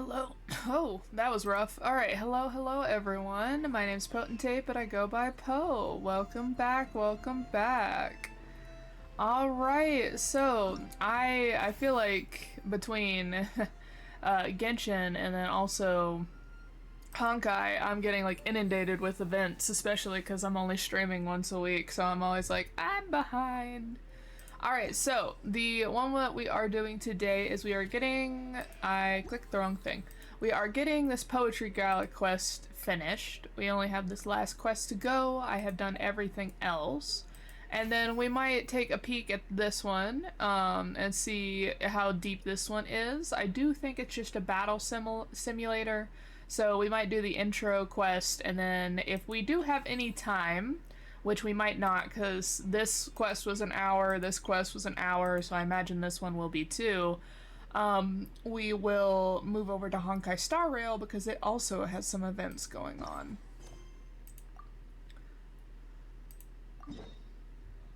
Hello. Oh, that was rough. Alright, hello everyone. My name's Poetentate, but I go by Poe. Welcome back, welcome back. Alright, so I feel like between Genshin and then also Honkai, I'm getting like inundated with events, especially because I'm only streaming once a week, so I'm always like, I'm behind. Alright, so the one that we are doing today is we are getting... I clicked the wrong thing. We are getting this Poetry Gala quest finished. We only have this last quest to go. I have done everything else. And then we might take a peek at this one and see how deep this one is. I do think it's just a battle simulator, so we might do the intro quest, and then if we do have any time, which we might not, because this quest was an hour, this quest was an hour, so I imagine this one will be too. We will move over to Honkai Star Rail because it also has some events going on.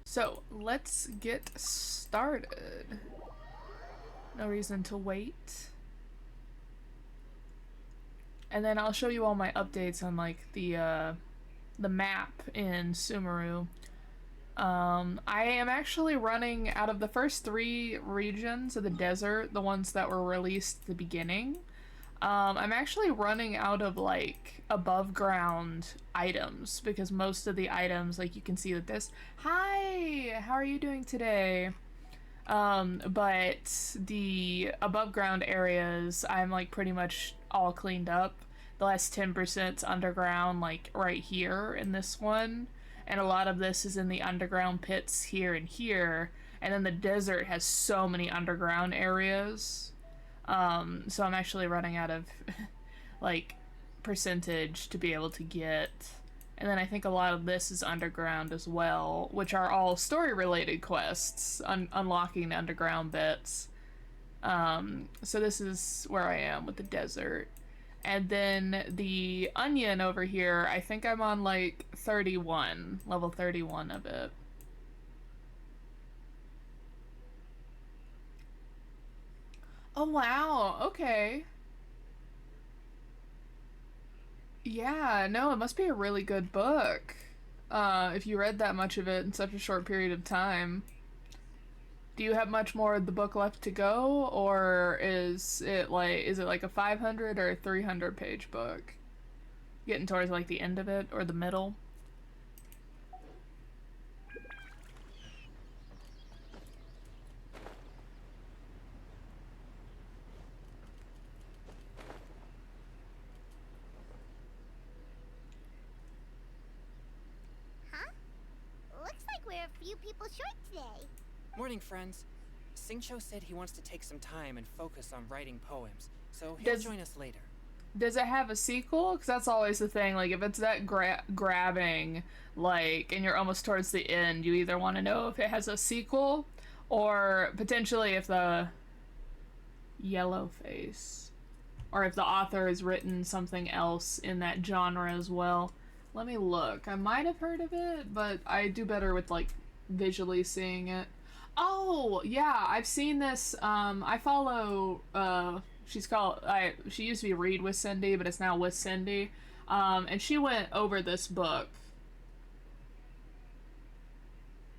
So, let's get started. No reason to wait. And then I'll show you all my updates on like the map in Sumeru. I am actually running out of the first 3 regions of the desert, the ones that were released at the beginning. I'm actually running out of like above ground items because most of the items, like you can see with this. Hi, how are you doing today? But the above ground areas, I'm like pretty much all cleaned up. The last 10%'s underground, like right here in this one. And a lot of this is in the underground pits here and here. And then the desert has so many underground areas. So I'm actually running out of like percentage to be able to get. And then I think a lot of this is underground as well, which are all story related quests, unlocking the underground bits. So this is where I am with the desert. And then the onion over here, I think I'm on like 31, level 31 of it. Oh wow, okay. Yeah, no, it must be a really good book. If you read that much of it in such a short period of time. Do you have much more of the book left to go, or is it like a 500 or a 300 page book? Getting towards like the end of it or the middle? Huh? Looks like we're a few people short today. Morning, friends. Singcho said he wants to take some time and focus on writing poems, so he'll join us later. Does it have a sequel? Because that's always the thing. Like, if it's that grabbing, like, and you're almost towards the end, you either want to know if it has a sequel, or potentially if the yellow face, or if the author has written something else in that genre as well. Let me look. I might have heard of it, but I do better with, like, visually seeing it. Oh, yeah, I've seen this. I follow, she used to be Read with Cindy, but it's now with Cindy. And she went over this book.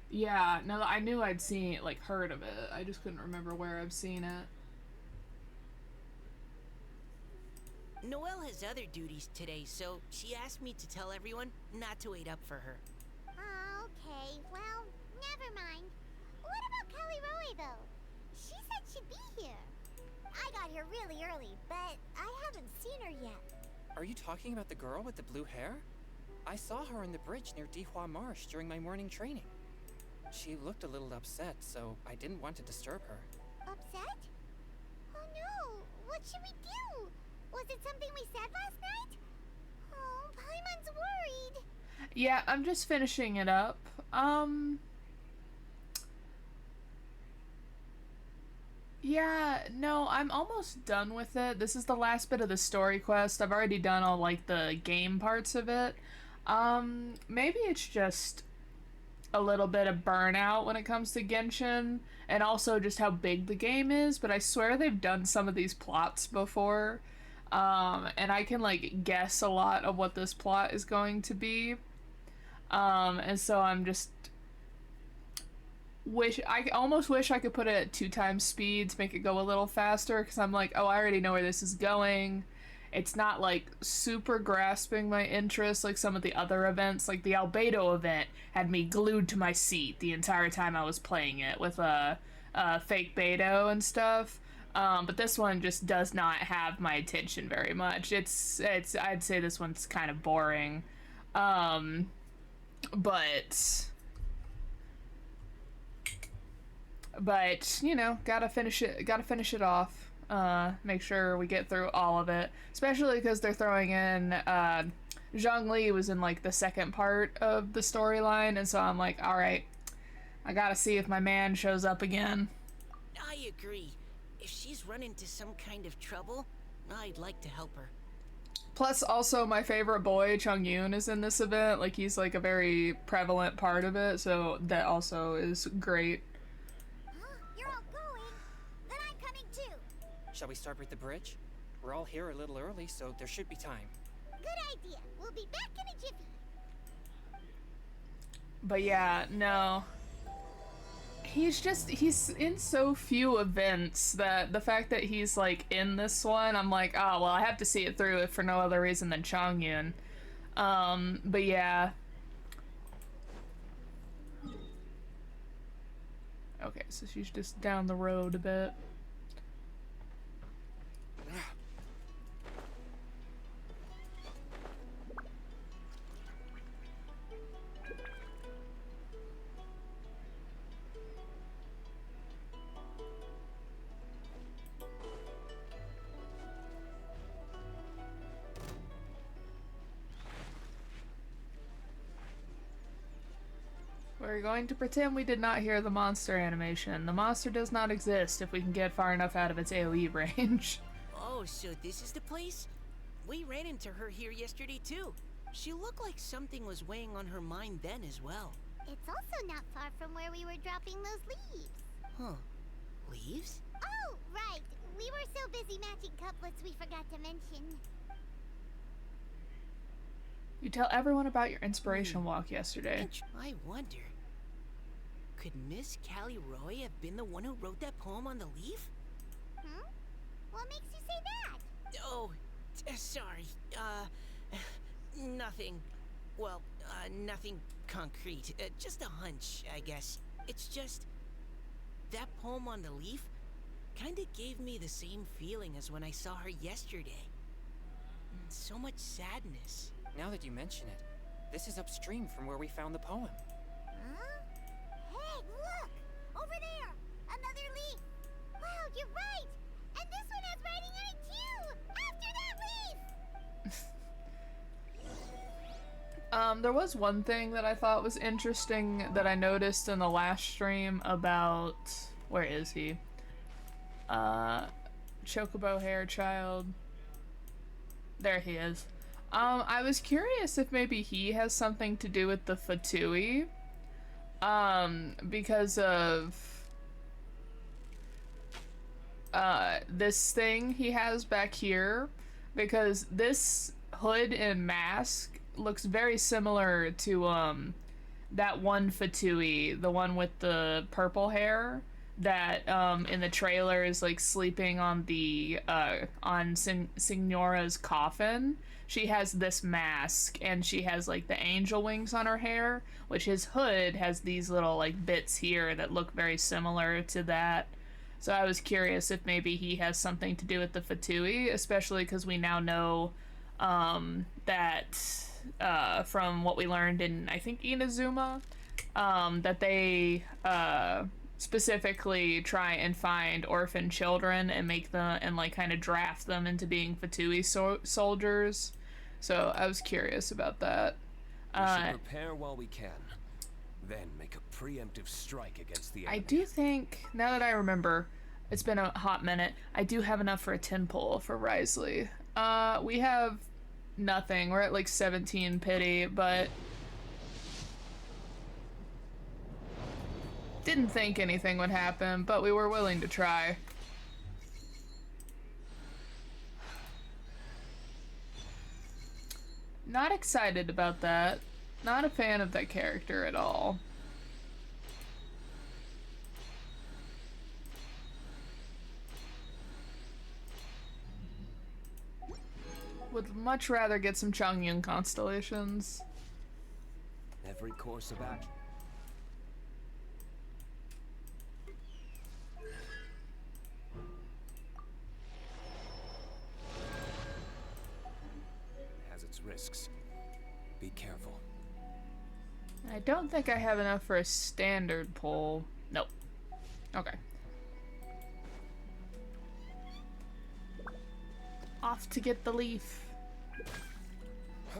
Yeah, no, I knew I'd seen it, like, heard of it. I just couldn't remember where I've seen it. Noelle has other duties today, so she asked me to tell everyone not to wait up for her. Okay, well, never mind. What about Kelly Roy, though? She said she'd be here. I got here really early, but I haven't seen her yet. Are you talking about the girl with the blue hair? I saw her on the bridge near Dihua Marsh during my morning training. She looked a little upset, so I didn't want to disturb her. Upset? Oh no, what should we do? Was it something we said last night? Oh, Paimon's worried. Yeah, I'm just finishing it up. Yeah, no, I'm almost done with it. This is the last bit of the story quest. I've already done all, like, the game parts of it. Maybe it's just a little bit of burnout when it comes to Genshin, and also just how big the game is, but I swear they've done some of these plots before, and I can like guess a lot of what this plot is going to be, and so I'm just I almost wish I could put it at 2x speed to make it go a little faster, because I'm like, oh, I already know where this is going. It's not like super grasping my interest like some of the other events. Like the Albedo event had me glued to my seat the entire time I was playing it with a fake Beto and stuff. But this one just does not have my attention very much. It's I'd say this one's kind of boring. But you know, gotta finish it off. Make sure we get through all of it, especially because they're throwing in Zhongli was in like the second part of the storyline, and so I'm like, all right, I gotta see if my man shows up again. I agree. If she's run into some kind of trouble, I'd like to help her. Plus, also my favorite boy Chongyun is in this event. Like he's like a very prevalent part of it, so that also is great. You're all going? Then I'm coming too. Shall we start with the bridge? We're all here a little early, so there should be time. Good idea. We'll be back in a jiffy. But yeah, no. He's in so few events that the fact that he's like in this one, I'm like, oh well, I have to see it through if for no other reason than Chongyun. But yeah. Okay, so she's just down the road a bit. We're going to pretend we did not hear the monster animation. The monster does not exist if we can get far enough out of its AoE range. Oh, so this is the place? We ran into her here yesterday too. She looked like something was weighing on her mind then as well. It's also not far from where we were dropping those leaves. Huh. Leaves? Oh, right. We were so busy matching couplets we forgot to mention. You tell everyone about your inspiration walk yesterday. I wonder, could Miss Callie Roy have been the one who wrote that poem on the leaf? What makes you say that? Oh, sorry. Nothing. Well, nothing concrete. Just a hunch, I guess. It's just that poem on the leaf kind of gave me the same feeling as when I saw her yesterday. So much sadness. Now that you mention it, this is upstream from where we found the poem. Huh? Hey, look! Over there! Another leaf! Wow, you're right! And this one has writing on it too! After that leaf! There was one thing that I thought was interesting that I noticed in the last stream about... Where is he? Chocobo Hair Child. There he is. I was curious if maybe he has something to do with the Fatui. Because of this thing he has back here. Because this hood and mask looks very similar to that one Fatui, the one with the purple hair that in the trailer is like sleeping on the on Signora's coffin. She has this mask and she has like the angel wings on her hair, which his hood has these little like bits here that look very similar to that. So I was curious if maybe he has something to do with the Fatui, especially because we now know that from what we learned in, I think, Inazuma, that they specifically try and find orphan children and make them and like kind of draft them into being Fatui soldiers. So I was curious about that. We should prepare while we can, then make a preemptive strike against the enemy. I do think, now that I remember, it's been a hot minute, I do have enough for a 10 pull for Risley. We have nothing. We're at like 17 pity, but Didn't think anything would happen, but we were willing to try. Not excited about that. Not a fan of that character at all. Would much rather get some Chongyun constellations. Every course of action has its risks. Be careful. I don't think I have enough for a standard pull. Nope. Okay. Off to get the leaf.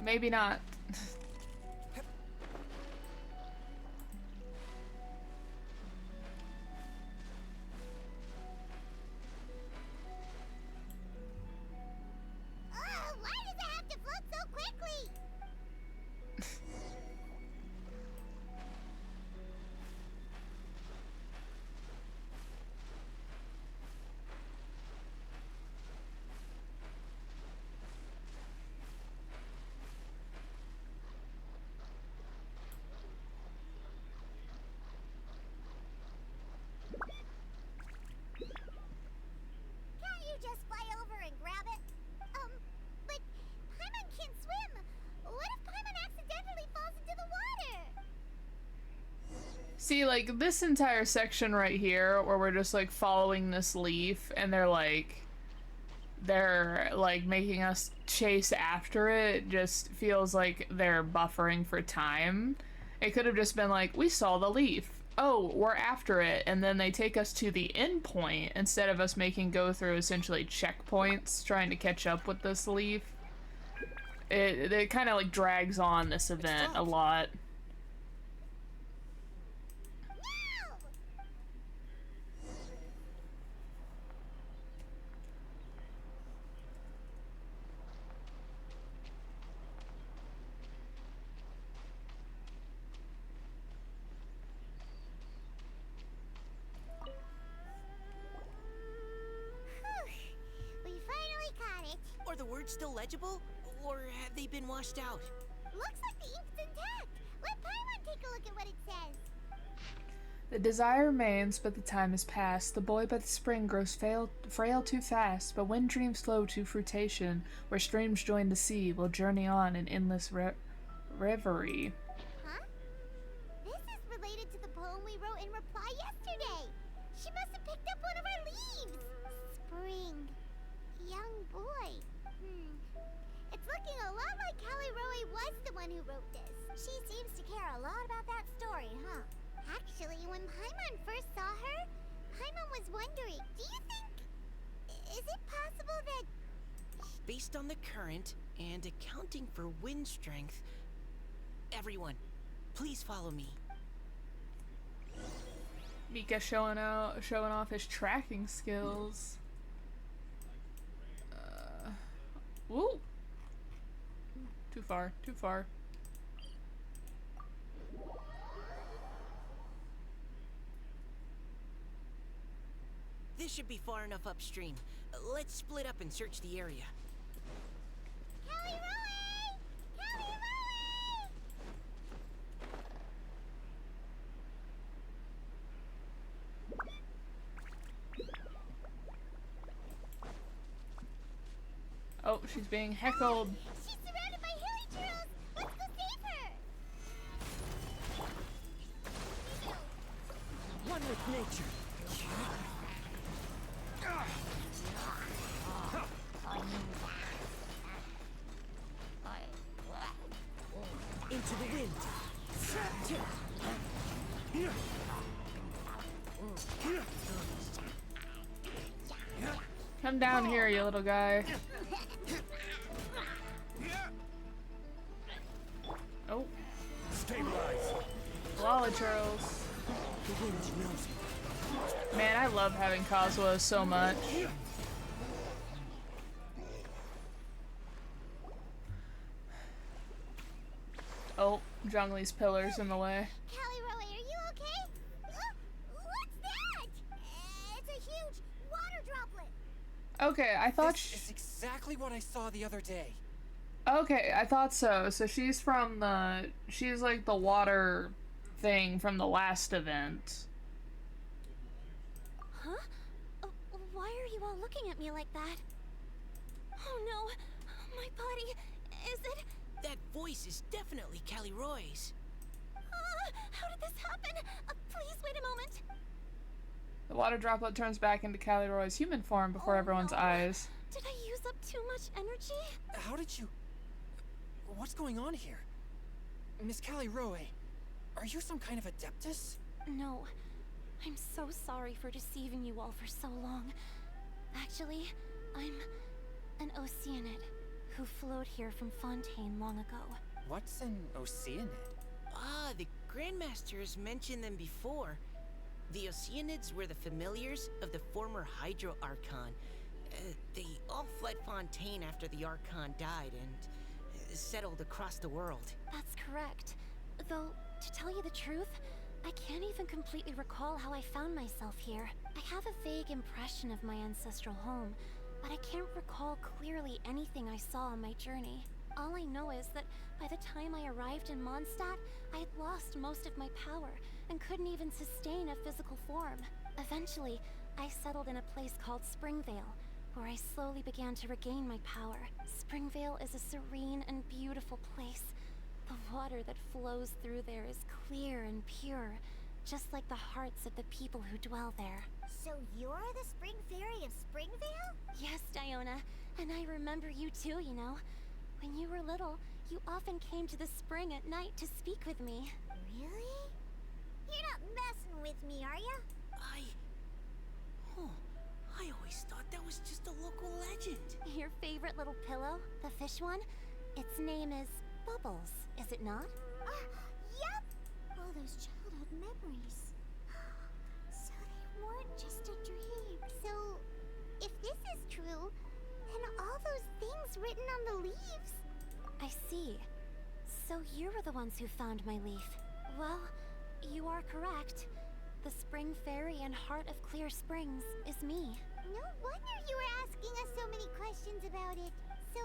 Maybe not. Why does it have to float so quickly? Can't you just fly over and grab it? But Paimon can't swim. What if Paimon accidentally falls into the water? See, like, this entire section right here, where we're just, like, following this leaf, and they're, like, making us chase after it, just feels like they're buffering for time. It could have just been like, we saw the leaf. Oh, we're after it, and then they take us to the end point, instead of us go through, essentially, checkpoints, trying to catch up with this leaf. It kind of, like, drags on this event a lot. We finally caught it. Are the words still legible? Or have they been washed out? Looks like the ink's intact. Let Paimon take a look at what it says. The desire remains, but the time has passed. The boy by the spring grows frail too fast, but when dreams flow to fruition, where streams join the sea, will journey on in endless reverie. Huh? This is related to the poem we wrote in reply yesterday. She must have picked up one of our leaves. Spring. Young boy. It's looking a lot like Callie Roe was the one who wrote this. She seems to care a lot about that story, huh? Actually, when Paimon first saw her, Paimon was wondering, do you think... is it possible that... Based on the current and accounting for wind strength, everyone, please follow me. Mika showing off his tracking skills. Woo! Too far, too far. This should be far enough upstream. Let's split up and search the area. Callie Roe! Callie Roe! Oh, she's being heckled. She's surrounded by hilly churros! Let's go save her! One with nature. Into the wind. Come down here, you little guy. Oh. Stabilize. Lolly churls. The wind knows me. Man, I love having Kazuha so much. Oh, Zhongli's pillar's in the way. Callie Roe, are you okay? Okay, I thought This is exactly what I saw the other day. Okay, I thought so. So she's from she's like the water thing from the last event. Huh? Why are you all looking at me like that? Oh no, my body, is it? That voice is definitely Callie Roy's. How did this happen? Please wait a moment. The water droplet turns back into Callie Roy's human form before Oh, everyone's no. eyes. Did I use up too much energy? How did you... What's going on here? Miss Callie Roy, are you some kind of adeptus? No. I'm so sorry for deceiving you all for so long. Actually, I'm an Oceanid who flowed here from Fontaine long ago. What's an Oceanid? Ah, the Grandmasters mentioned them before. The Oceanids were the familiars of the former Hydro Archon. They all fled Fontaine after the Archon died and settled across the world. That's correct. Though, to tell you the truth, I can't even completely recall how I found myself here. I have a vague impression of my ancestral home, but I can't recall clearly anything I saw on my journey. All I know is that by the time I arrived in Mondstadt, I had lost most of my power and couldn't even sustain a physical form. Eventually, I settled in a place called Springvale, where I slowly began to regain my power. Springvale is a serene and beautiful place. The water that flows through there is clear and pure, just like the hearts of the people who dwell there. So you're the Spring Fairy of Springvale? Yes, Diona, and I remember you too, you know. When you were little, you often came to the spring at night to speak with me. Really? You're not messing with me, are ya? I always thought that was just a local legend. Your favorite little pillow, the fish one? Its name is Bubbles, is it not? Yep! All those childhood memories. So they weren't just a dream. So, if this is true, then all those things written on the leaves... I see. So you were the ones who found my leaf. Well, you are correct. The Spring Fairy and Heart of Clear Springs is me. No wonder you were asking us so many questions about it. So,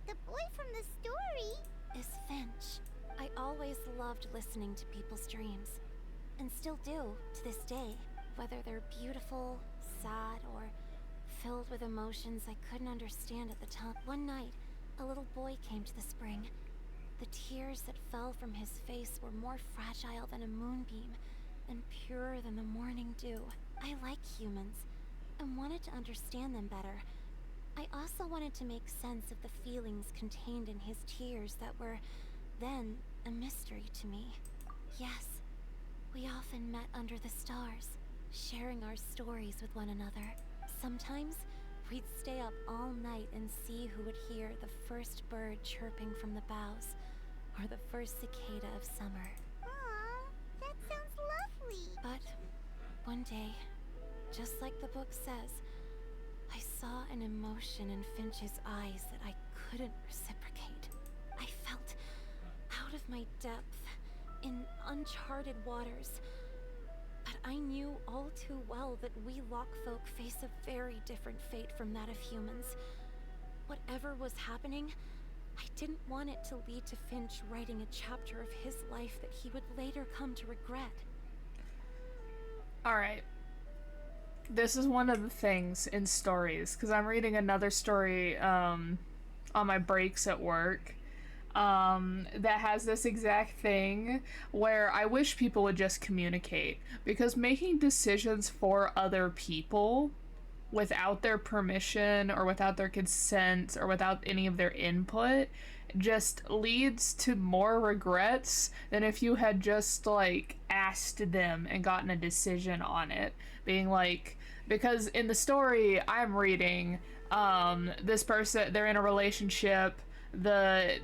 the boy from the story... Is Finch. I always loved listening to people's dreams. And still do, to this day. Whether they're beautiful, sad, or filled with emotions I couldn't understand at the time. One night, a little boy came to the spring. The tears that fell from his face were more fragile than a moonbeam, and purer than the morning dew. I like humans, and wanted to understand them better. I also wanted to make sense of the feelings contained in his tears that were, then, a mystery to me. Yes, we often met under the stars, sharing our stories with one another. Sometimes, we'd stay up all night and see who would hear the first bird chirping from the boughs, or the first cicada of summer. Aw, that sounds lovely. But one day, just like the book says, I saw an emotion in Finch's eyes that I couldn't reciprocate. I felt out of my depth, in uncharted waters. But I knew all too well that we Lockfolk face a very different fate from that of humans. Whatever was happening, I didn't want it to lead to Finch writing a chapter of his life that he would later come to regret. Alright. This is one of the things in stories, because I'm reading another story on my breaks at work that has this exact thing where I wish people would just communicate, because making decisions for other people without their permission or without their consent or without any of their input just leads to more regrets than if you had just like asked them and gotten a decision on it. Being like, because in the story I'm reading, this person, they're in a relationship, the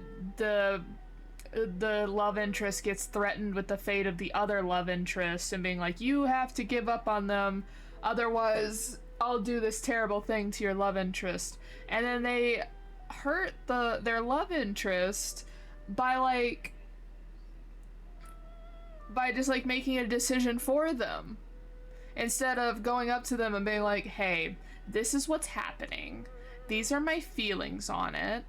love interest gets threatened with the fate of the other love interest and being like, you have to give up on them, otherwise I'll do this terrible thing to your love interest. And then they hurt their love interest by just like making a decision for them, instead of going up to them and being like, hey, this is what's happening. These are my feelings on it.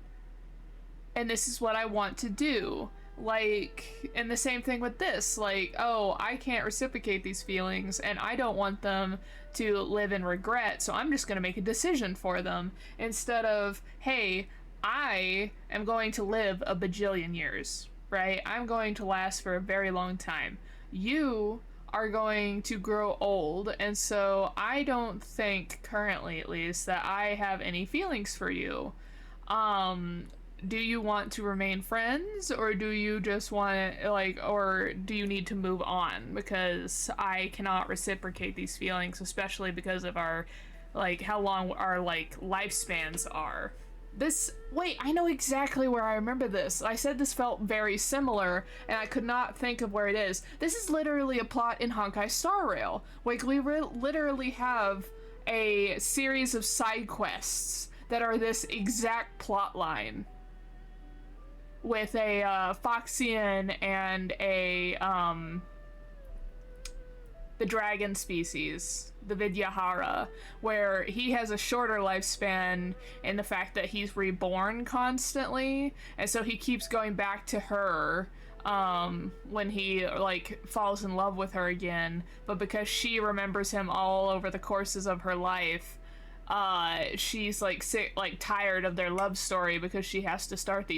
And this is what I want to do. Like, and the same thing with this. Like, oh, I can't reciprocate these feelings, and I don't want them to live in regret, so I'm just going to make a decision for them. Instead of, hey, I am going to live a bajillion years, right? I'm going to last for a very long time. You are going to grow old, and so I don't think, currently at least, that I have any feelings for you. Do you want to remain friends, or do you just want to, like, or do you need to move on? Because I cannot reciprocate these feelings, especially because of our, like, how long our, like, lifespans are. Wait, I know exactly where I remember this. I said this felt very similar, and I could not think of where it is. This is literally a plot in Honkai Star Rail. Like, we literally have a series of side quests that are this exact plot line. With a Foxian and a the dragon species, the Vidyahara, where he has a shorter lifespan in the fact that he's reborn constantly, and so he keeps going back to her when he like falls in love with her again, but because she remembers him all over the courses of her life, she's like sick, like tired of their love story, because she has to start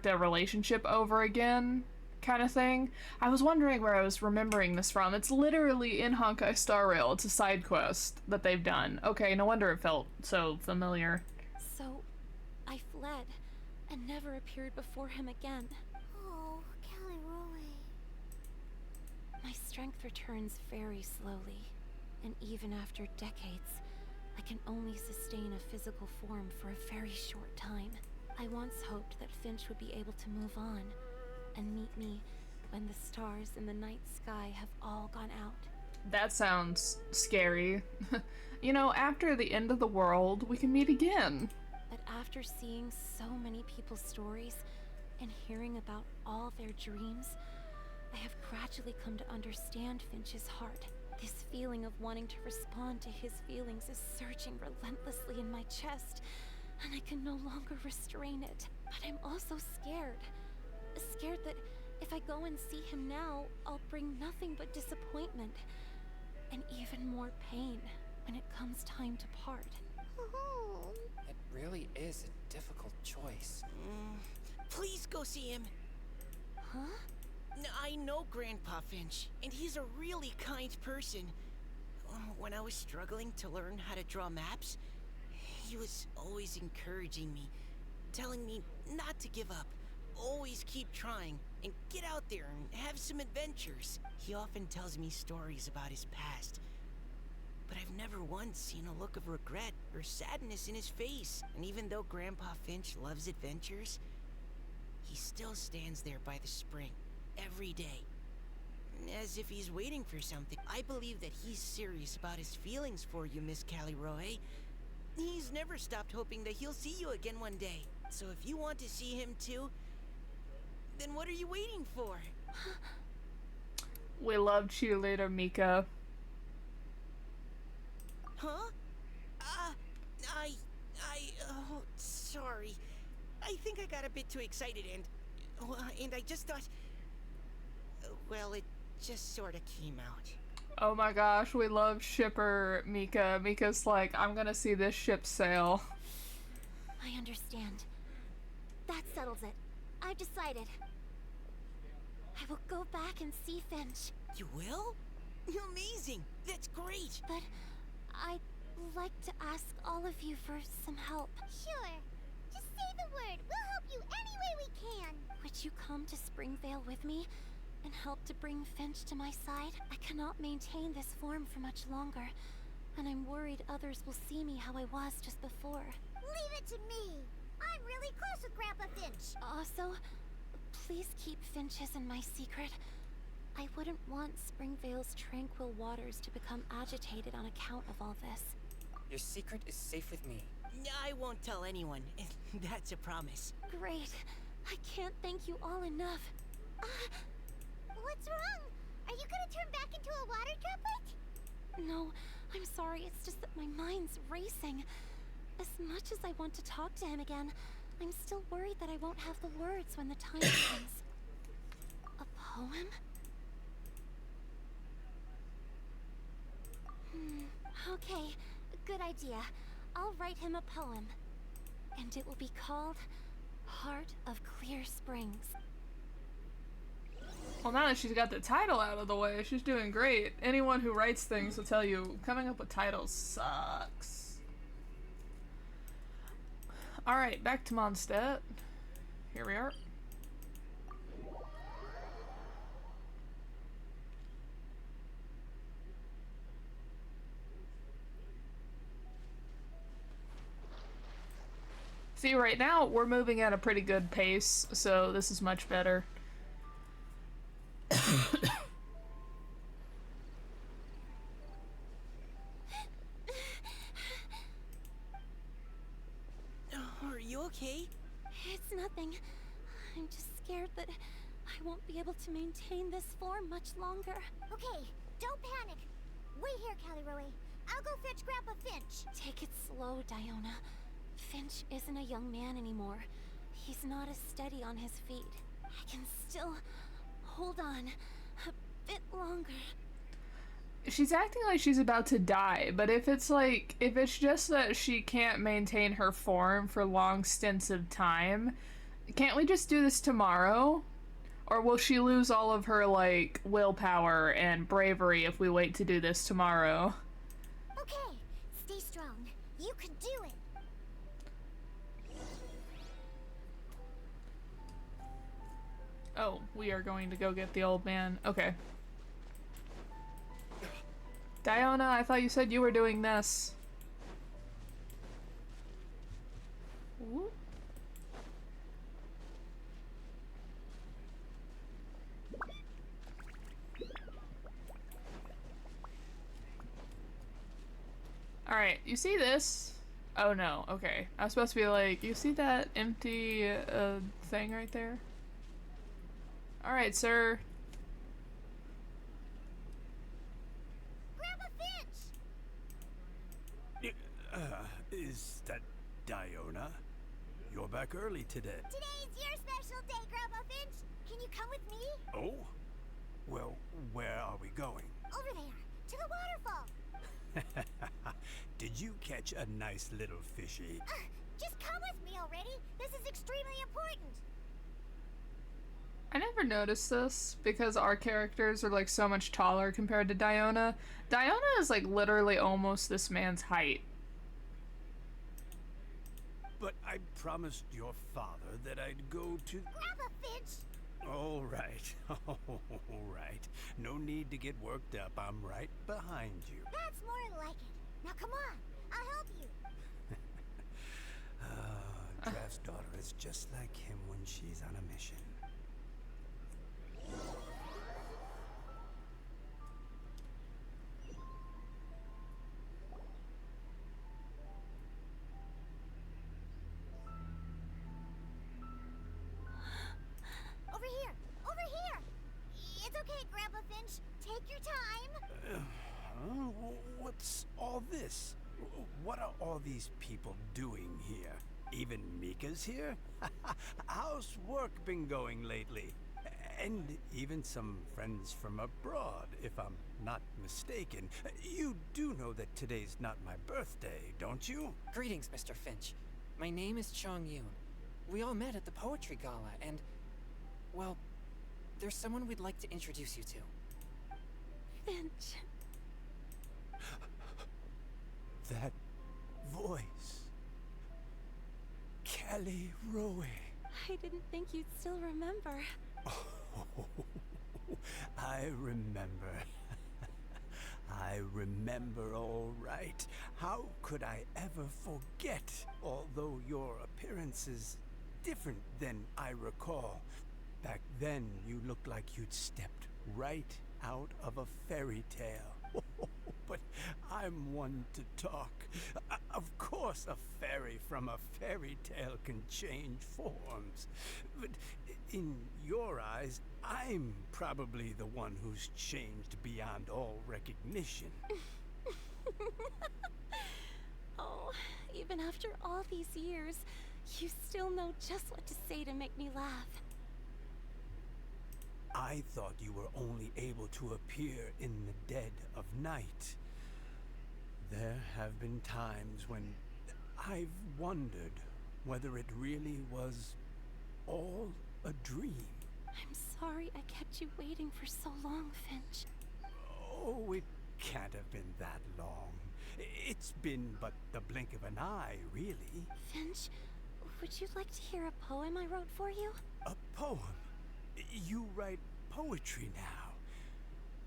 their relationship over again, kind of thing. I was wondering where I was remembering this from. It's literally in Honkai Star Rail. It's a side quest that they've done. Okay, no wonder it felt so familiar. So, I fled and never appeared before him again. Oh, Caliroe. My strength returns very slowly, and even after decades, I can only sustain a physical form for a very short time. I once hoped that Finch would be able to move on and meet me when the stars in the night sky have all gone out. That sounds scary. You know, after the end of the world, we can meet again. But after seeing so many people's stories and hearing about all their dreams, I have gradually come to understand Finch's heart. This feeling of wanting to respond to his feelings is surging relentlessly in my chest, and I can no longer restrain it. But I'm also scared. Scared that if I go and see him now, I'll bring nothing but disappointment and even more pain when it comes time to part. Oh. It really is a difficult choice. Please go see him. Huh? I know Grandpa Finch, and he's a really kind person. When I was struggling to learn how to draw maps, he was always encouraging me, telling me not to give up, always keep trying, and get out there and have some adventures. He often tells me stories about his past, but I've never once seen a look of regret or sadness in his face. And even though Grandpa Finch loves adventures, he still stands there by the spring every day, as if he's waiting for something. I believe that he's serious about his feelings for you, Miss Caliroe. He's never stopped hoping that he'll see you again one day. So if you want to see him too, then what are you waiting for? We love cheerleader Mika. Huh? Oh, sorry. I think I got a bit too excited and I just thought, well, it just sort of came out. Oh my gosh, we love shipper Mika. Mika's like, I'm gonna see this ship sail. I understand. That settles it. I've decided. I will go back and see Finch. You will? Amazing! That's great! But I'd like to ask all of you for some help. Sure. Just say the word. We'll help you any way we can. Would you come to Springvale with me and help to bring Finch to my side? I cannot maintain this form for much longer, and I'm worried others will see me how I was just before. Leave it to me. I'm really close with Grandpa Finch. Also, please keep Finch's in my secret. I wouldn't want Springvale's tranquil waters to become agitated on account of all this. Your secret is safe with me. I won't tell anyone. That's a promise. Great. I can't thank you all enough. What's wrong? Are you gonna turn back into a water droplet? No, I'm sorry, it's just that my mind's racing. As much as I want to talk to him again, I'm still worried that I won't have the words when the time comes. A poem? Okay, good idea. I'll write him a poem. And it will be called Heart of Clear Springs. Well, now that she's got the title out of the way, she's doing great. Anyone who writes things will tell you coming up with titles sucks. Alright, back to Mondstadt. Here we are. See, right now, we're moving at a pretty good pace, so this is much better. Are you okay? It's nothing. I'm just scared that I won't be able to maintain this form much longer. Okay, don't panic. Wait here, Caliroe. I'll go fetch Grandpa Finch. Take it slow, Diona. Finch isn't a young man anymore. He's not as steady on his feet. I can still hold on a bit longer. She's acting like she's about to die, but if it's just that she can't maintain her form for long stints of time, can't we just do this tomorrow? Or will she lose all of her, like, willpower and bravery if we wait to do this tomorrow? Okay, stay strong. You can do it. Oh, we are going to go get the old man. Okay. Diona, I thought you said you were doing this. Ooh. Alright, you see this? Oh no, okay. I was supposed to be like, you see that empty thing right there? Alright, sir. Grandpa Finch! Is that Diona? You're back early today. Today's your special day, Grandpa Finch. Can you come with me? Oh? Well, where are we going? Over there, to the waterfall. Did you catch a nice little fishy? Just come with me already. This is extremely important. I never noticed this because our characters are like so much taller compared to Diona. Diona is like literally almost this man's height. But I promised your father that I'd go to... Grandpa Finch! All right. All right. No need to get worked up. I'm right behind you. That's more like it. Now come on, I'll help you. Draft's daughter is just like him when she's on a mission. Over here, over here. It's okay, Grandpa Finch. Take your time. What's all this? What are all these people doing here? Even Mika's here? How's work been going lately? And even some friends from abroad, if I'm not mistaken. You do know that today's not my birthday, don't you? Greetings, Mr. Finch. My name is Chongyun. We all met at the poetry gala, and, well, there's someone we'd like to introduce you to. Finch. That voice. Caliroe. I didn't think you'd still remember. Oh, I remember. I remember all right. How could I ever forget? Although your appearance is different than I recall. Back then, you looked like you'd stepped right out of a fairy tale. But I'm one to talk. Of course, a fairy from a fairy tale can change forms. But in your eyes, I'm probably the one who's changed beyond all recognition. Oh, even after all these years, you still know just what to say to make me laugh. I thought you were only able to appear in the dead of night. There have been times when I've wondered whether it really was all a dream. I'm sorry I kept you waiting for so long, Finch. Oh, it can't have been that long. It's been but the blink of an eye, really. Finch, would you like to hear a poem I wrote for you? A poem? You write poetry now?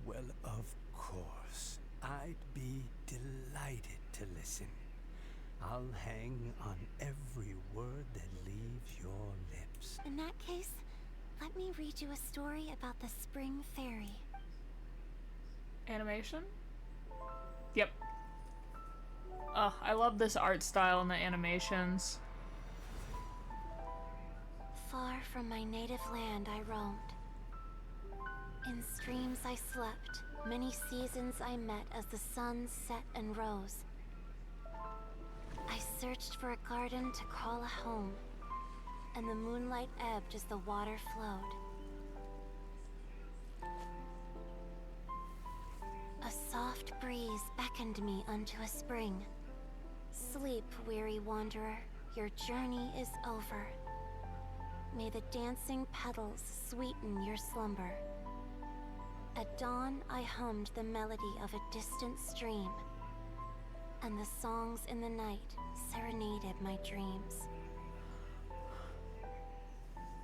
Well, of course. I'd be delighted to listen. I'll hang on every word that leaves your lips. In that case, let me read you a story about the Spring Fairy. Animation? Yep. I love this art style and the animations. Far from my native land I roamed. In streams I slept, many seasons I met as the sun set and rose. I searched for a garden to call a home, and the moonlight ebbed as the water flowed. A soft breeze beckoned me unto a spring. Sleep, weary wanderer, your journey is over. May the dancing petals sweeten your slumber. At dawn, I hummed the melody of a distant stream, and the songs in the night serenaded my dreams.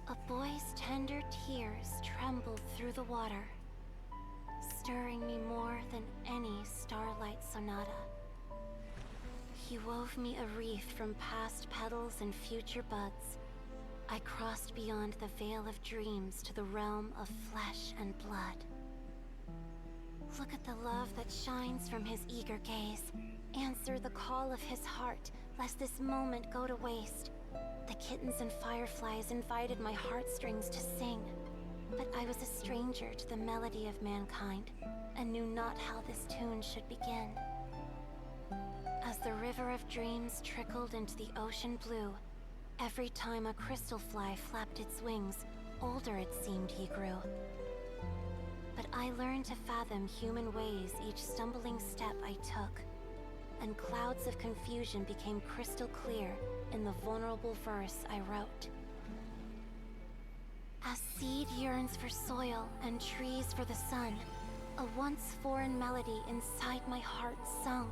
A boy's tender tears trembled through the water, stirring me more than any starlight sonata. He wove me a wreath from past petals and future buds. I crossed beyond the veil of dreams to the realm of flesh and blood. Look at the love that shines from his eager gaze. Answer the call of his heart, lest this moment go to waste. The kittens and fireflies invited my heartstrings to sing, but I was a stranger to the melody of mankind, and knew not how this tune should begin. As the river of dreams trickled into the ocean blue, every time a crystal fly flapped its wings, older it seemed he grew. But I learned to fathom human ways each stumbling step I took, and clouds of confusion became crystal clear in the vulnerable verse I wrote. As seed yearns for soil and trees for the sun, a once foreign melody inside my heart sung,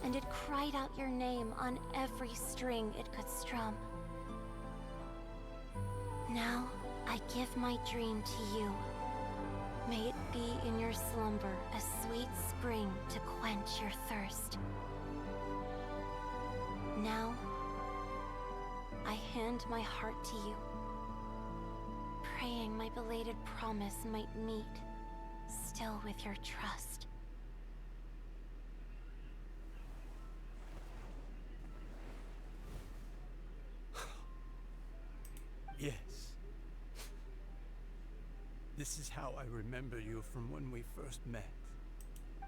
and it cried out your name on every string it could strum. Now, I give my dream to you. May it be in your slumber a sweet spring to quench your thirst. Now, I hand my heart to you, praying my belated promise might meet, still with your trust. Yes. This is how I remember you from when we first met.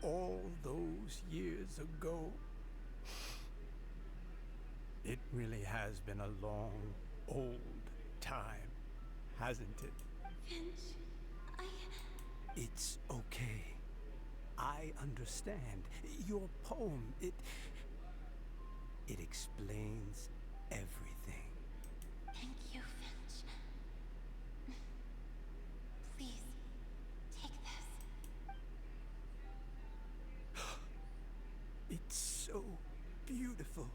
All those years ago. It really has been a long, old time, hasn't it? Finch, It's okay. I understand. Your poem, it explains everything. Thank you, Finch. Please, take this. It's so beautiful.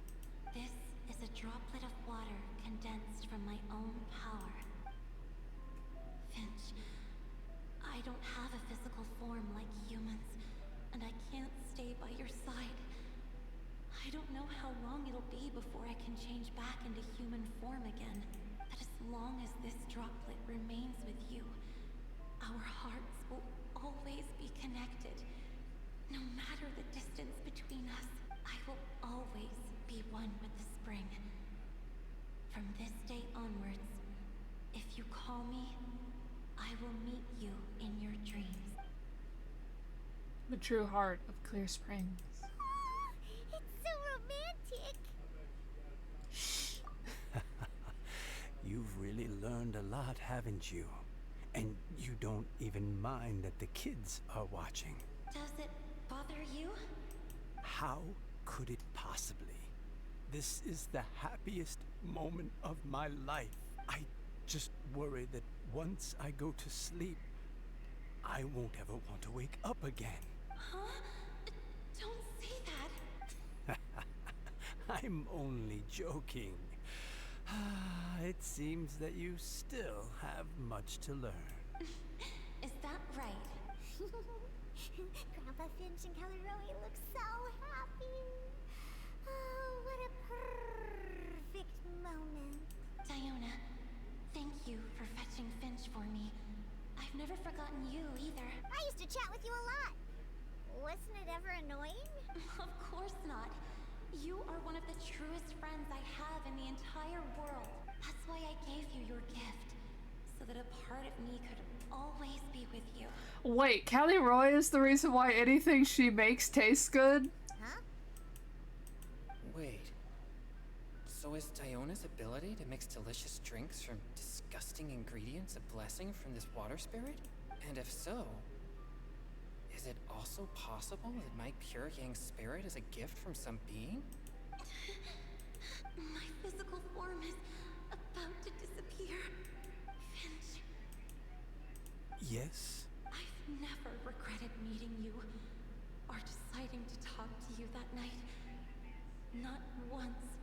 This is a droplet of water condensed from my own power. Finch, I don't have a physical form like humans, and I can't stay by your side. I don't know how long it'll be before I can change back into human form again. But as long as this droplet remains with you, our hearts will always be connected. No matter the distance between us, I will always be one with the spring. From this day onwards, if you call me, I will meet you in your dreams. The true heart of Clear Springs. lot, haven't you? And you don't even mind that the kids are watching. Does it bother you? How could it possibly? This is the happiest moment of my life. I just worry that once I go to sleep, I won't ever want to wake up again. Huh? Don't say that. I'm only joking. It seems that you still have much to learn. Is that right? Grandpa Finch and Kelly Rowie look so happy. Oh, what a perfect moment. Diona, thank you for fetching Finch for me. I've never forgotten you either. I used to chat with you a lot. Wasn't it ever annoying? Of course not. You are one of the truest friends I have in the entire world. That's why I gave you your gift, so that a part of me could always be with you. Wait, Callie Roy is the reason why anything she makes tastes good? Huh? Wait. So is Diona's ability to mix delicious drinks from disgusting ingredients a blessing from this water spirit? And if so, is it also possible that my pure yang spirit is a gift from some being? My physical form is about to disappear. Finch, Yes? I've never regretted meeting you or deciding to talk to you that night. Not once.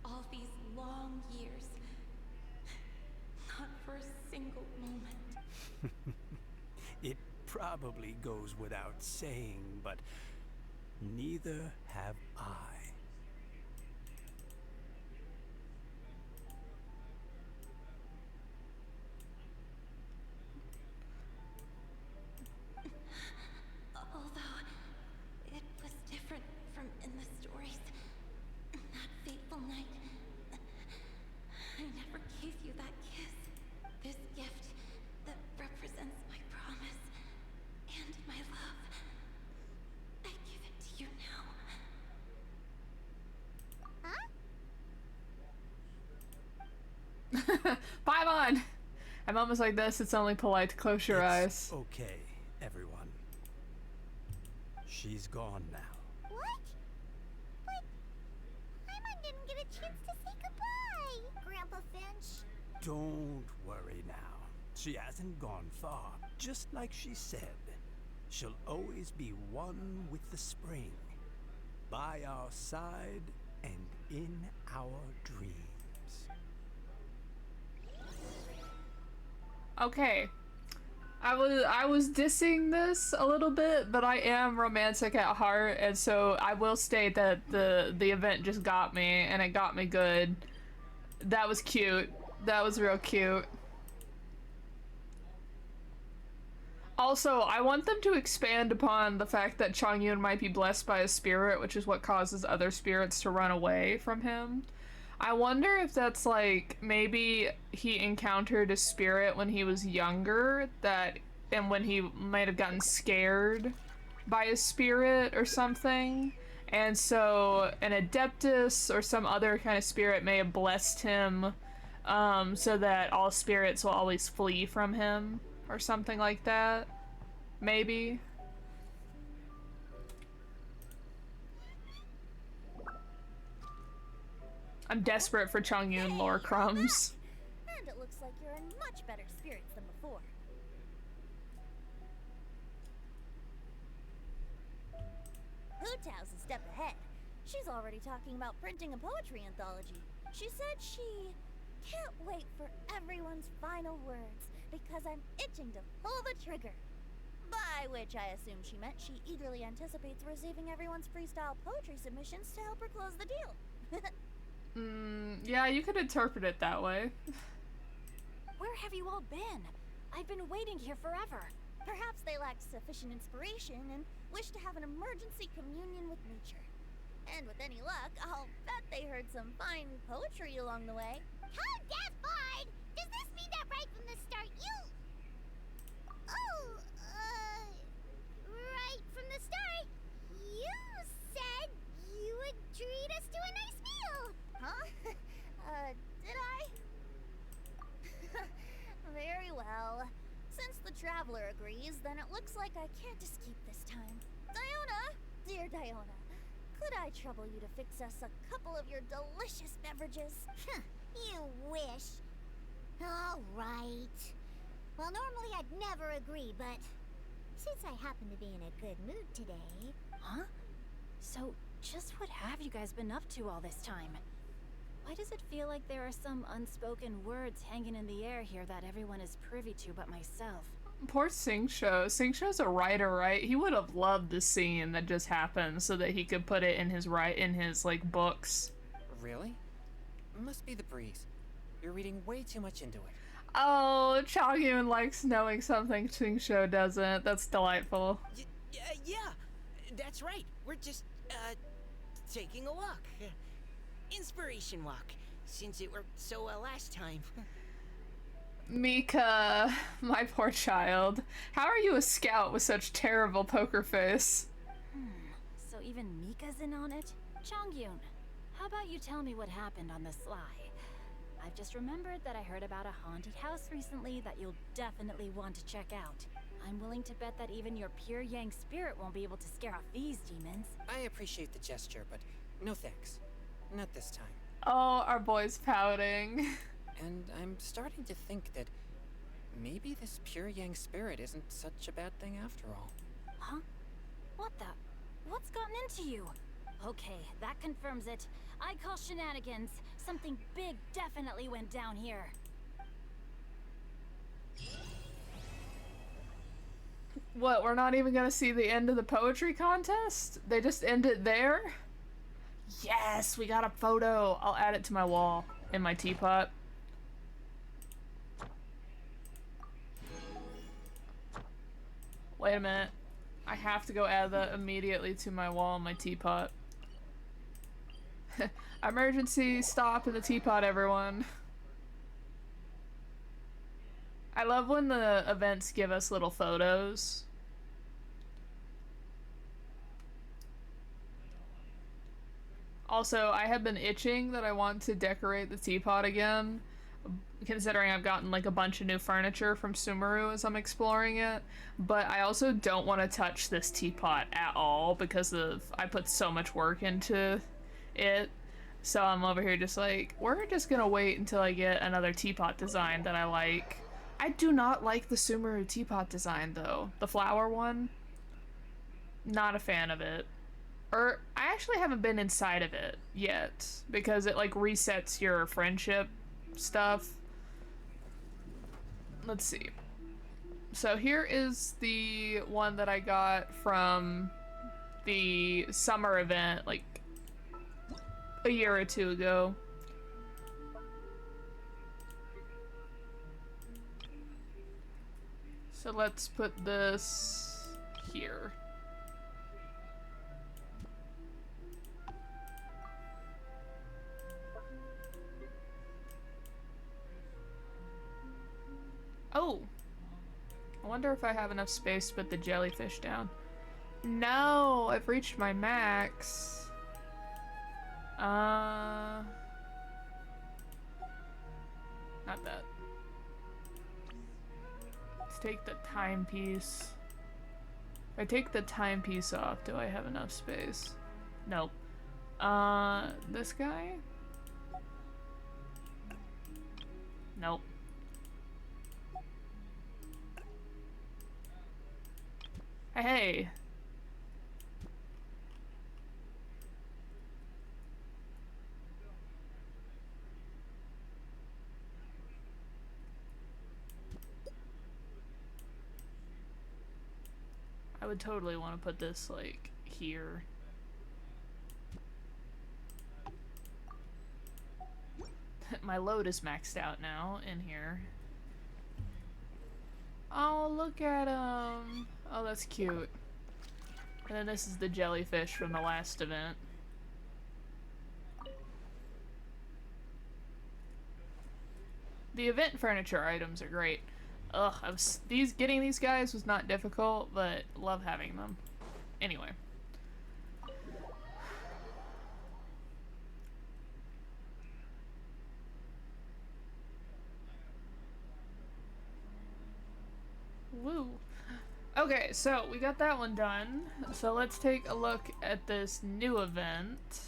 All these long years. Not for a single moment. It probably goes without saying, but neither have I. Although it was different from in the stories. That fateful night, I never gave you that kiss. This gift that represents my promise and my love. I give it to you now. Huh? Paimon! At moments like this, it's only polite to close your eyes. Okay, everyone. She's gone now. What? But Paimon didn't get a chance to say goodbye. Grandpa Finch. Don't worry now. She hasn't gone far. Just like she said, she'll always be one with the spring. By our side and in our dreams. Okay. I was dissing this a little bit, but I am romantic at heart, and so I will state that the event just got me, and it got me good. That was cute. That was real cute. Also, I want them to expand upon the fact that Chongyun might be blessed by a spirit, which is what causes other spirits to run away from him. I wonder if that's like, maybe he encountered a spirit when he was younger, and when he might have gotten scared by a spirit or something, and so an Adeptus or some other kind of spirit may have blessed him, so that all spirits will always flee from him, or something like that. Maybe. I'm desperate for Chongyun lore crumbs. And it looks like you're in much better spirits than before. Hutao's a step ahead. She's already talking about printing a poetry anthology. She said she can't wait for everyone's final words because I'm itching to pull the trigger. By which I assume she meant she eagerly anticipates receiving everyone's freestyle poetry submissions to help her close the deal. Yeah, you could interpret it that way. Where have you all been? I've been waiting here forever. Perhaps they lacked sufficient inspiration and wished to have an emergency communion with nature. And with any luck, I'll bet they heard some fine poetry along the way. How deaf-eyed! Does this mean that right from the start you... Oh, right from the start, you said you would treat us to a nice meal! Huh? Did I? like I can't escape this time. Diona! Dear Diona, could I trouble you to fix us a couple of your delicious beverages? You wish. All right. Well, normally I'd never agree, but since I happen to be in a good mood today... Huh? So, just what have you guys been up to all this time? Why does it feel like there are some unspoken words hanging in the air here that everyone is privy to but myself? Poor Singsho. Singsho's a writer, right? He would have loved the scene that just happened so that he could put it in his like books. Really? Must be the breeze. You're reading way too much into it. Oh, Chongyun likes knowing something Singsho doesn't. That's delightful. Yeah, that's right. We're just, taking a walk. Inspiration walk, since it worked so well last time. Mika, my poor child. How are you a scout with such terrible poker face? So even Mika's in on it? Chongyun, how about you tell me what happened on the sly? I've just remembered that I heard about a haunted house recently that you'll definitely want to check out. I'm willing to bet that even your pure Yang spirit won't be able to scare off these demons. I appreciate the gesture, but no thanks. Not this time. Oh, our boy's pouting. And I'm starting to think that maybe this pure Yang spirit isn't such a bad thing after all. Huh? What the? What's gotten into you? Okay, that confirms it. I call shenanigans. Something big definitely went down here. What, we're not even gonna see the end of the poetry contest? They just end it there? Yes, we got a photo. I'll add it to my wall in my teapot. Wait a minute. I have to go add that immediately to my wall in my teapot. Emergency, stop in the teapot, everyone. I love when the events give us little photos. Also, I have been itching that I want to decorate the teapot again, considering I've gotten like a bunch of new furniture from Sumeru as I'm exploring it, but I also don't want to touch this teapot at all because I put so much work into it. So I'm over here just like, we're just gonna wait until I get another teapot design that I like. I do not like the Sumeru teapot design though. The flower one, not a fan of it. Or, I actually haven't been inside of it yet, because it like resets your friendship stuff. Let's see. So here is the one that I got from the summer event like a year or two ago. So let's put this here. Oh! I wonder if I have enough space to put the jellyfish down. No! I've reached my max. Not that. Let's take the timepiece. If I take the timepiece off, do I have enough space? Nope. This guy? Nope. Hey! I would totally want to put this, like, here. My load is maxed out now in here. Oh, look at him. Oh, that's cute. And then this is the jellyfish from the last event. The event furniture items are great. Ugh, getting these guys was not difficult, but love having them. Anyway. Woo. Okay, so we got that one done. So let's take a look at this new event.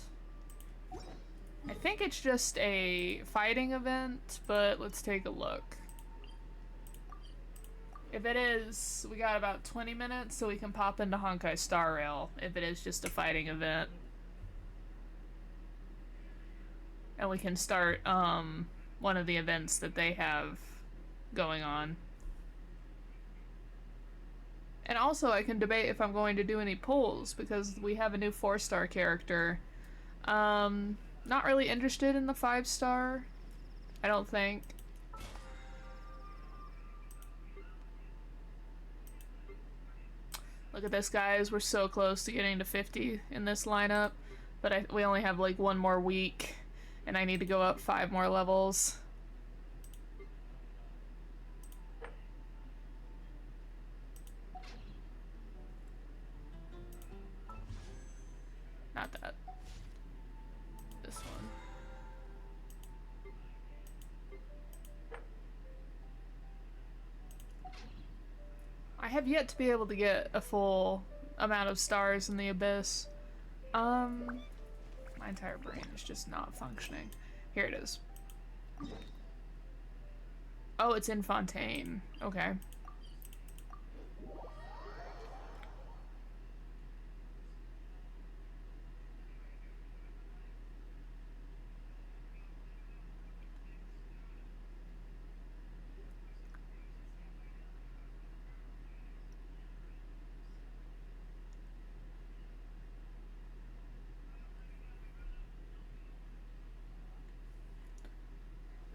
I think it's just a fighting event, but let's take a look. If it is, we got about 20 minutes so we can pop into Honkai Star Rail if it is just a fighting event. And we can start one of the events that they have going on. And also I can debate if I'm going to do any pulls because we have a new 4-star character. Not really interested in the 5-star, I don't think. Look at this, guys. We're so close to getting to 50 in this lineup, but we only have like one more week, and I need to go up 5 more levels. Not that. This one. I have yet to be able to get a full amount of stars in the Abyss. My entire brain is just not functioning. Here it is. Oh, it's in Fontaine. Okay.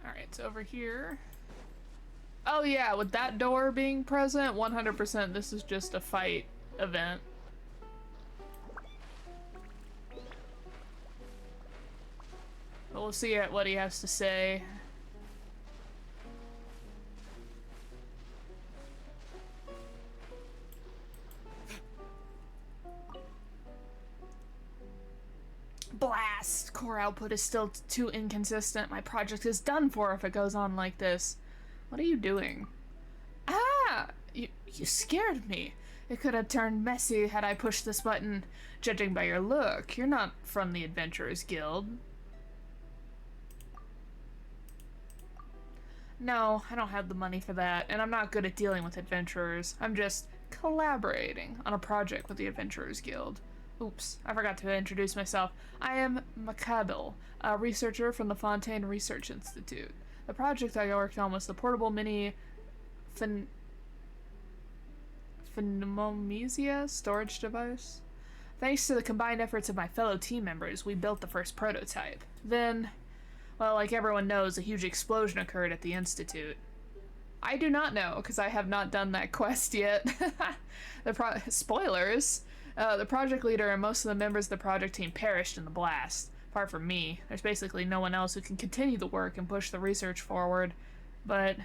Alright, so over here. Oh yeah, with that door being present, 100% this is just a fight event. But we'll see what he has to say. Blast! Core output is still too inconsistent. My project is done for if it goes on like this. What are you doing? Ah! You scared me. It could have turned messy had I pushed this button. Judging by your look, you're not from the Adventurers Guild. No, I don't have the money for that, and I'm not good at dealing with adventurers. I'm just collaborating on a project with the Adventurers Guild. Oops, I forgot to introduce myself. I am Macabil, a researcher from the Fontaine Research Institute. The project I worked on was the portable mini Phenomesia storage device. Thanks to the combined efforts of my fellow team members, we built the first prototype. Then, well, like everyone knows, a huge explosion occurred at the Institute. I do not know, because I have not done that quest yet. Spoilers! The project leader and most of the members of the project team perished in the blast. Apart from me, there's basically no one else who can continue the work and push the research forward. But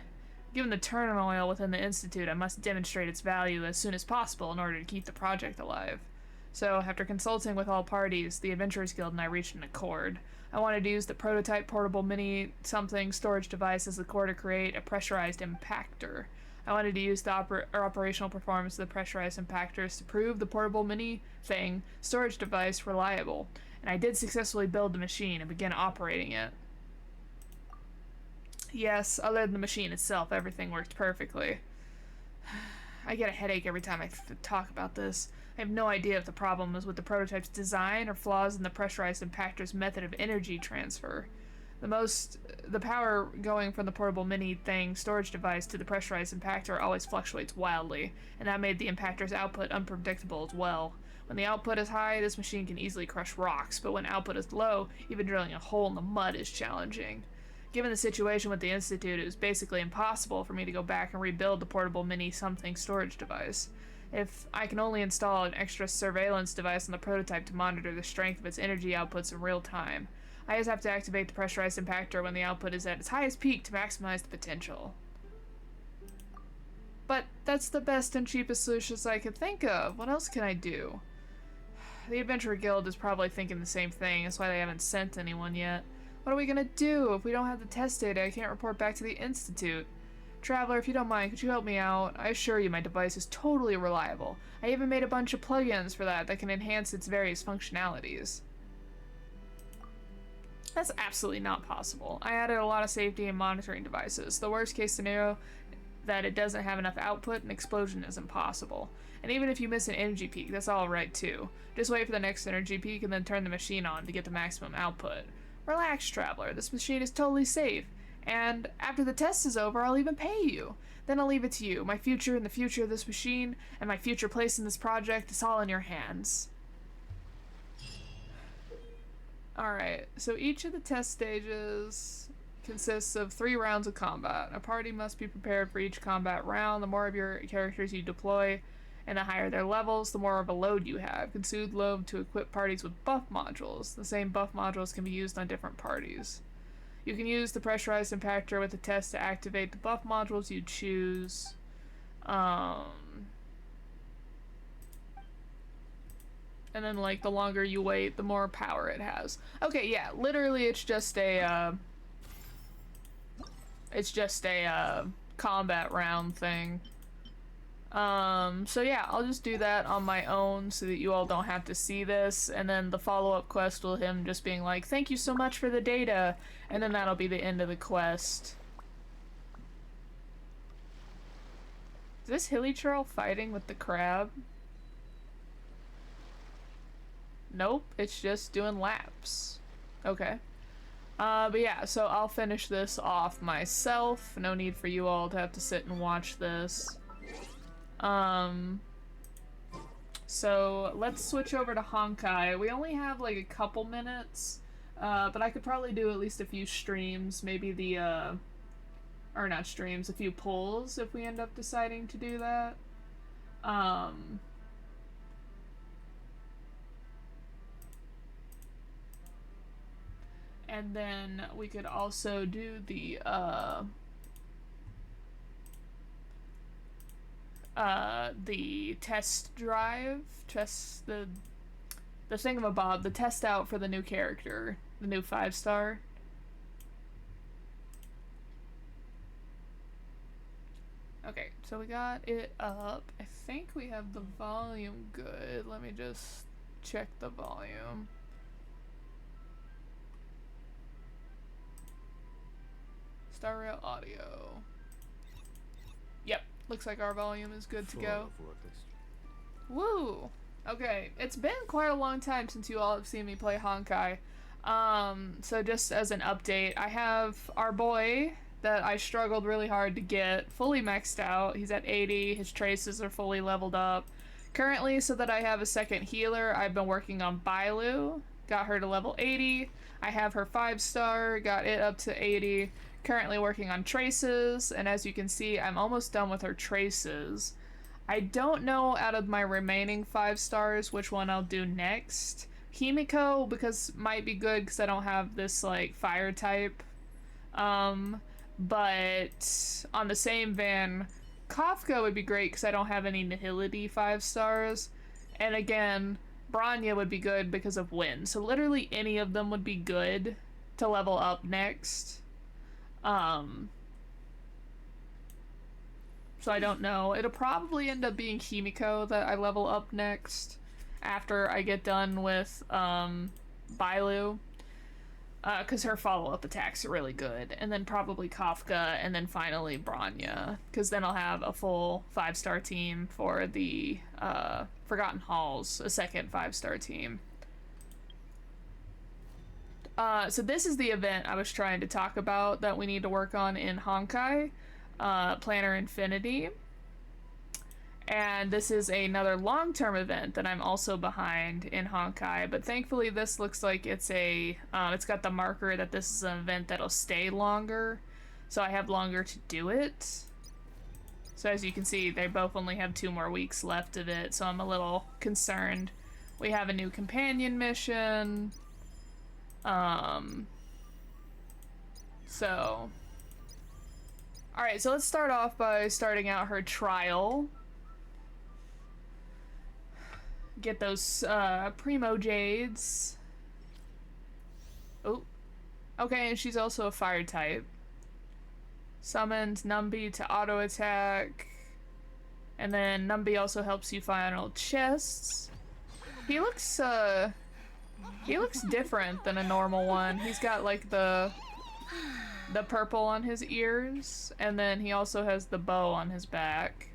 given the turmoil within the Institute, I must demonstrate its value as soon as possible in order to keep the project alive. So, after consulting with all parties, the Adventurers Guild and I reached an accord. I wanted to use the prototype portable mini-something storage device as the core to create a pressurized impactor. I wanted to use the operational performance of the pressurized impactors to prove the portable mini-thing storage device reliable, and I did successfully build the machine and begin operating it. Yes, other than the machine itself, everything worked perfectly. I get a headache every time I talk about this. I have no idea if the problem was with the prototype's design or flaws in the pressurized impactor's method of energy transfer. The power going from the portable mini-thing storage device to the pressurized impactor always fluctuates wildly, and that made the impactor's output unpredictable as well. When the output is high, this machine can easily crush rocks, but when output is low, even drilling a hole in the mud is challenging. Given the situation with the Institute, it was basically impossible for me to go back and rebuild the portable mini-something storage device. If I can only install an extra surveillance device on the prototype to monitor the strength of its energy outputs in real time, I just have to activate the pressurized impactor when the output is at its highest peak to maximize the potential. But that's the best and cheapest solutions I could think of. What else can I do? The Adventurer Guild is probably thinking the same thing. That's why they haven't sent anyone yet. What are we gonna do? If we don't have the test data, I can't report back to the Institute. Traveler, if you don't mind, could you help me out? I assure you my device is totally reliable. I even made a bunch of plugins for that can enhance its various functionalities. That's absolutely not possible. I added a lot of safety and monitoring devices. The worst case scenario that it doesn't have enough output, an explosion is impossible. And even if you miss an energy peak, that's alright too. Just wait for the next energy peak and then turn the machine on to get the maximum output. Relax, Traveler, this machine is totally safe. And after the test is over, I'll even pay you. Then I'll leave it to you. My future and the future of this machine, and my future place in this project, is all in your hands. Alright, so each of the test stages consists of 3 rounds of combat. A party must be prepared for each combat round. The more of your characters you deploy, and the higher their levels, the more of a load you have. Consume load to equip parties with buff modules. The same buff modules can be used on different parties. You can use the pressurized impactor with the test to activate the buff modules you choose. And then, like, the longer you wait, the more power it has. Okay, yeah, literally it's just a, combat round thing. So yeah, I'll just do that on my own so that you all don't have to see this, and then the follow-up quest will him just being like, thank you so much for the data, and then that'll be the end of the quest. Is this Hilly Churl fighting with the crab? Nope, it's just doing laps. Okay. But yeah, so I'll finish this off myself. No need for you all to have to sit and watch this. So let's switch over to Honkai. We only have like a couple minutes, but I could probably do at least a few streams, maybe the, or not streams, a few polls if we end up deciding to do that. And then we could also do the test drive, the thingamabob, the test out for the new character, the new 5-star. Okay, so we got it up. I think we have the volume good. Let me just check the volume. Star Rail audio. Yep, looks like our volume is good to go. Woo! Okay, it's been quite a long time since you all have seen me play Honkai. So just as an update, I have our boy that I struggled really hard to get fully maxed out. He's at 80, his traces are fully leveled up. Currently, so that I have a second healer, I've been working on Bailu, got her to level 80. I have her 5-star, got it up to 80. Currently working on traces, and as you can see, I'm almost done with her traces. I don't know out of my remaining 5-stars which one I'll do next. Himiko, because might be good because I don't have this like fire type. But on the same vein, Kafka would be great because I don't have any Nihility 5-stars. And again, Branya would be good because of wind. So literally any of them would be good to level up next. So I don't know. It'll probably end up being Himiko that I level up next after I get done with Bailu. Because her follow-up attacks are really good. And then probably Kafka, and then finally Branya. Because then I'll have a full 5-star team for the Forgotten Halls, a second 5-star team. So this is the event I was trying to talk about that we need to work on in Honkai, Planner Infinity. And this is another long-term event that I'm also behind in Honkai, but thankfully this looks like it's it's got the marker that this is an event that'll stay longer, so I have longer to do it. So as you can see, they both only have 2 more weeks left of it, so I'm a little concerned. We have a new companion mission. Alright, so let's start off by starting out her trial. Get those, Primo Jades. Oh. Okay, and she's also a fire type. Summons Numby to auto attack. And then Numby also helps you find old chests. He looks different than a normal one. He's got like the purple on his ears, and then he also has the bow on his back.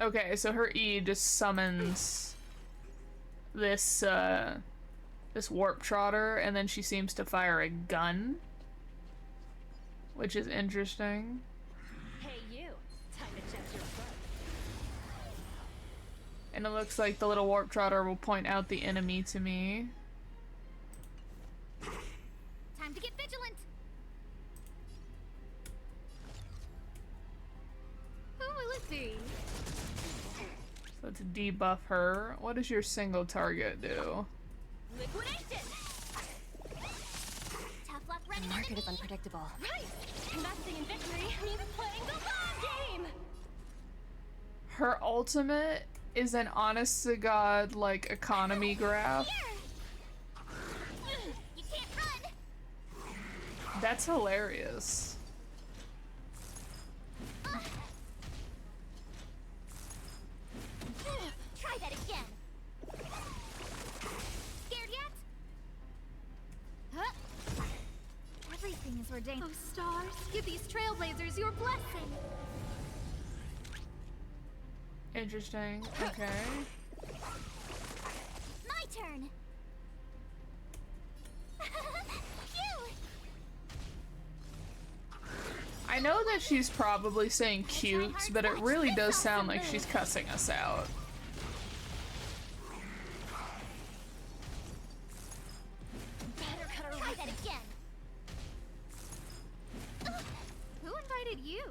Okay, so her E just summons this this warp trotter, and then she seems to fire a gun, which is interesting. Hey you, time to check your butt. And it looks like the little warp trotter will point out the enemy to me. Time to get vigilant. Who will it be? Let's debuff her. What does your single target do? Liquidation! Tough luck The running market into is me. unpredictable. Right! Investing in victory means playing the long game! Her ultimate is an honest to god, like, economy graph. You can't run. That's hilarious. Try that again. Scared yet? Huh? Everything is ordained. Oh, stars, give these trailblazers your blessing. Interesting. Okay. My turn. Phew. I know that she's probably saying cutes, but it really does sound like she's cussing us out. Better cut her Try loose. that again. Who invited you?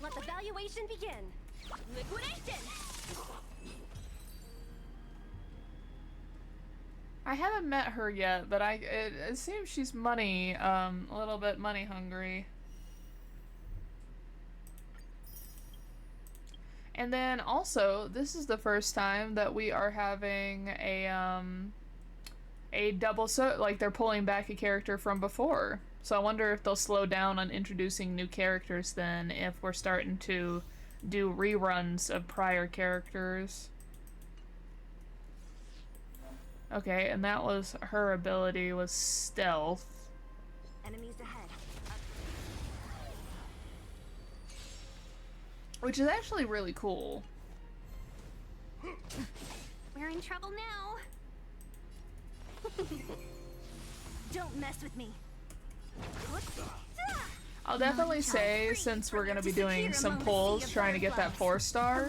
Let the valuation begin! Liquidation! I haven't met her yet, but it seems she's money, a little bit money hungry. And then also, this is the first time that we are having a double, so like they're pulling back a character from before. So I wonder if they'll slow down on introducing new characters then, if we're starting to do reruns of prior characters. Okay, and that was her ability, was stealth. Enemies ahead. Which is actually really cool. We're in trouble now. Don't mess with me. I'll definitely say, since we're gonna be doing some pulls trying to get that 4-star,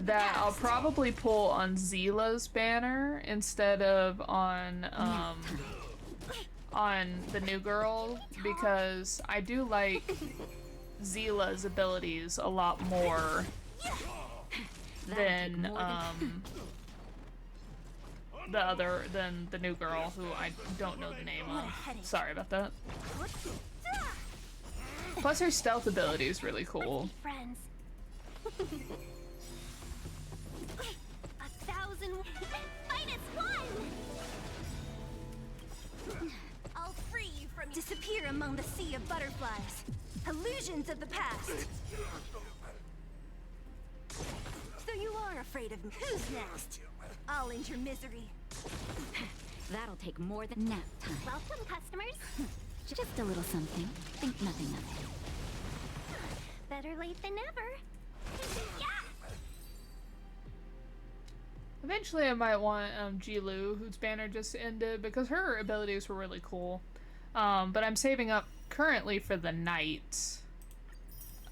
that I'll probably pull on Zila's banner instead of on the new girl, because I do like Zila's abilities a lot more than the new girl, who I don't know the name of. Sorry about that. Plus her stealth ability is really cool. Friends. 1,000 Minus one. I'll free you from disappear among the sea of butterflies. Illusions of the past. So you are afraid of me. Who's next? I'll end your misery. That'll take more than nap time. Welcome, customers. Just a little something. Think nothing of it. Better late than never. Yeah. Eventually I might want Jilu, whose banner just ended, because her abilities were really cool. But I'm saving up currently for the night.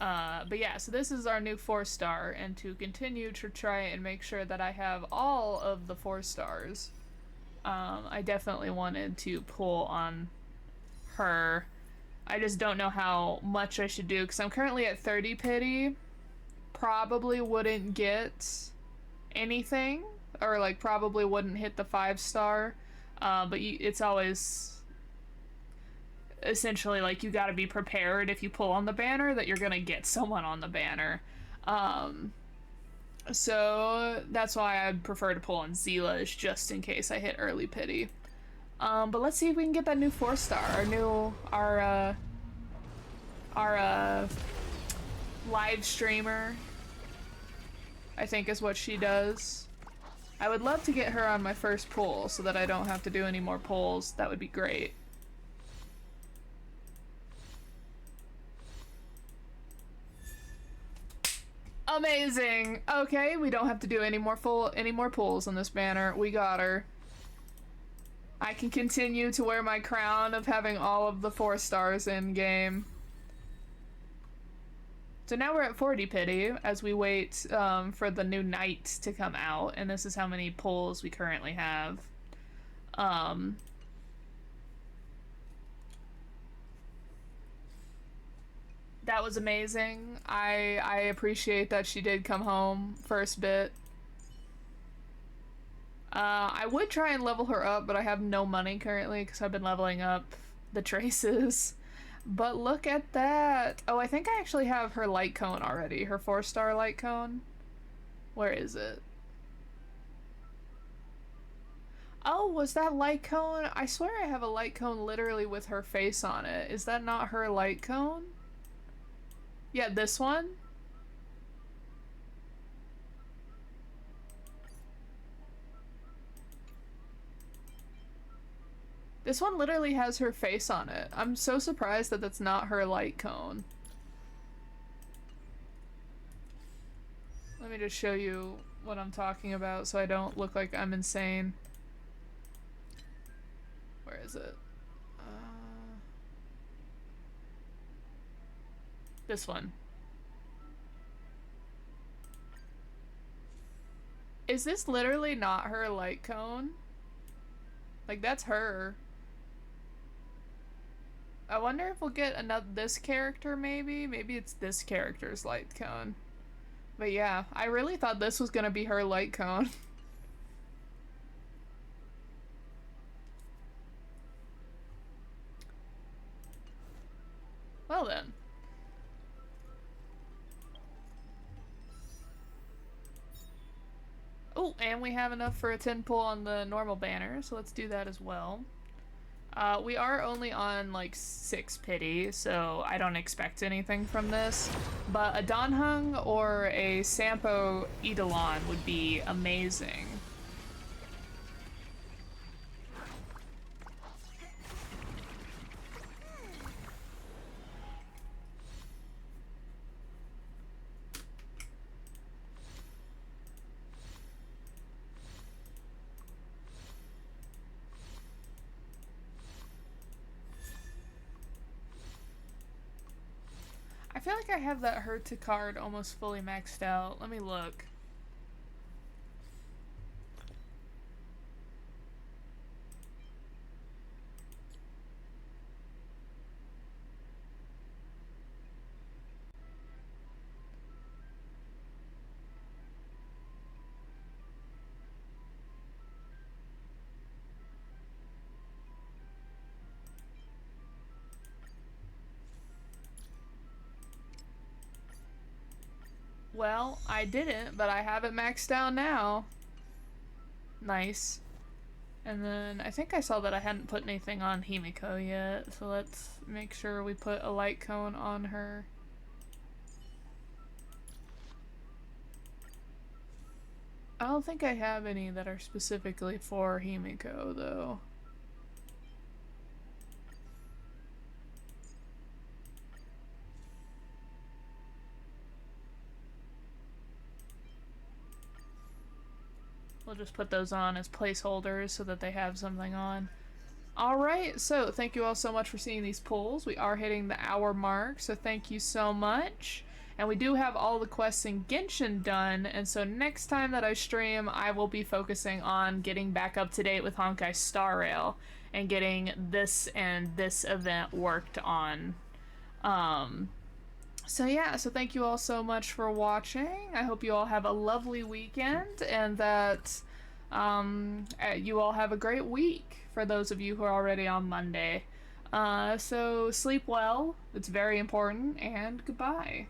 But yeah, so this is our new 4-star, and to continue to try and make sure that I have all of the 4-stars, I definitely wanted to pull on her. I just don't know how much I should do, because I'm currently at 30 pity, probably wouldn't get anything, or like probably wouldn't hit the 5-star, but it's always essentially like you gotta be prepared if you pull on the banner that you're gonna get someone on the banner. So that's why I'd prefer to pull on Zila's just in case I hit early pity. But let's see if we can get that new 4-star, our live streamer, I think is what she does. I would love to get her on my first pull so that I don't have to do any more pulls. That would be great. Amazing. Okay, we don't have to do any more pulls on this banner. We got her. I can continue to wear my crown of having all of the 4-stars in game. So now we're at 40 pity as we wait for the new knight to come out, and this is how many pulls we currently have. That was amazing. I appreciate that she did come home first bit. I would try and level her up, but I have no money currently because I've been leveling up the traces. But look at that. Oh, I think I actually have her light cone already. Her 4-star light cone. Where is it? Oh, was that light cone? I swear I have a light cone literally with her face on it. Is that not her light cone? Yeah, this one? This one literally has her face on it. I'm so surprised that that's not her light cone. Let me just show you what I'm talking about so I don't look like I'm insane. Where is it? This one. Is this literally not her light cone? Like, that's her. I wonder if we'll get this character, maybe? Maybe it's this character's light cone. But yeah, I really thought this was gonna be her light cone. Well then. Oh, and we have enough for a 10 pull on the normal banner, so let's do that as well. We are only on like 6 pity, so I don't expect anything from this. But a Donhung or a Sampo Eidolon would be amazing. I feel like I have that Herta card almost fully maxed out. Let me look. Well, I didn't, but I have it maxed out now. Nice. And then I think I saw that I hadn't put anything on Himiko yet, so let's make sure we put a light cone on her. I don't think I have any that are specifically for Himiko, though. We'll just put those on as placeholders so that they have something on. Alright, so thank you all so much for seeing these pulls. We are hitting the hour mark, so thank you so much. And we do have all the quests in Genshin done, and so next time that I stream, I will be focusing on getting back up to date with Honkai Star Rail and getting this and this event worked on. So yeah, so thank you all so much for watching. I hope you all have a lovely weekend and that you all have a great week for those of you who are already on Monday. So sleep well, it's very important, and goodbye.